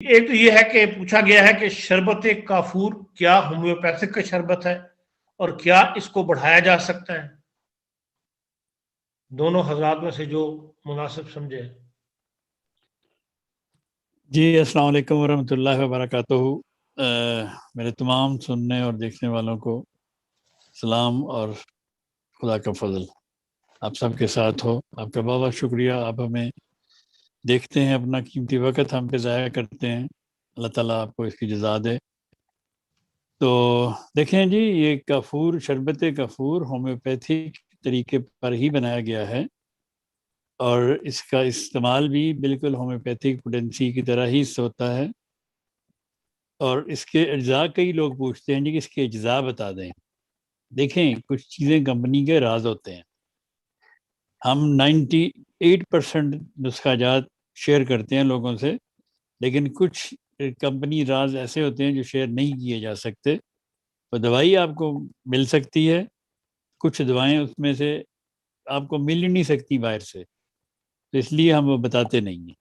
ایک تو یہ ہے کہ پوچھا گیا ہے کہ شربت کافور کیا ہومیوپیتھک کا شربت ہے اور کیا اس کو بڑھایا جا سکتا ہے؟ دونوں حضرات میں سے جو مناسب سمجھے۔ جی السلام علیکم ورحمۃ اللہ وبرکاتہ۔ میرے تمام سننے اور دیکھنے والوں کو سلام اور خدا کا فضل آپ سب کے ساتھ ہو۔ آپ کا بہت بہت شکریہ، آپ ہمیں دیکھتے ہیں، اپنا قیمتی وقت ہم پہ ضائع کرتے ہیں، اللہ تعالیٰ آپ کو اس کی جزا دے۔ تو دیکھیں جی، یہ کافور، شربت کافور ہومیوپیتھک طریقے پر ہی بنایا گیا ہے، اور اس کا استعمال بھی بالکل ہومیوپیتھک پوٹینسی کی طرح ہی ہوتا ہے۔ اور اس کے اجزاء، کئی لوگ پوچھتے ہیں جی کہ اس کے اجزاء بتا دیں۔ دیکھیں، کچھ چیزیں کمپنی کے راز ہوتے ہیں، ہم 98% نسخہ جات شیئر کرتے ہیں لوگوں سے، لیکن کچھ کمپنی راز ایسے ہوتے ہیں جو شیئر نہیں کیے جا سکتے۔ تو دوائی آپ کو مل سکتی ہے، کچھ دوائیں اس میں سے آپ کو مل ہی نہیں سکتی باہر سے، تو اس لیے ہم وہ بتاتے نہیں ہیں۔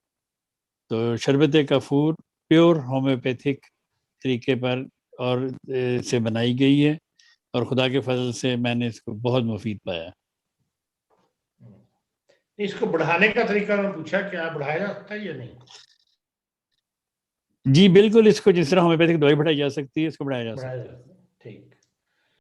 تو شربت کافور پیور ہومیوپیتھک طریقے پر اور سے بنائی گئی ہے، اور خدا کے فضل سے میں نے اس کو بہت مفید پایا۔ اس کو بڑھانے کا طریقہ میں پوچھا، کیا بڑھایا جا سکتا ہے یا نہیں؟ جی بالکل، اس کو جس طرح ہومیوپیتھک دوائی بڑھائی جا سکتی ہے، اس کو بڑھایا جا سکتا ہے۔ ٹھیک۔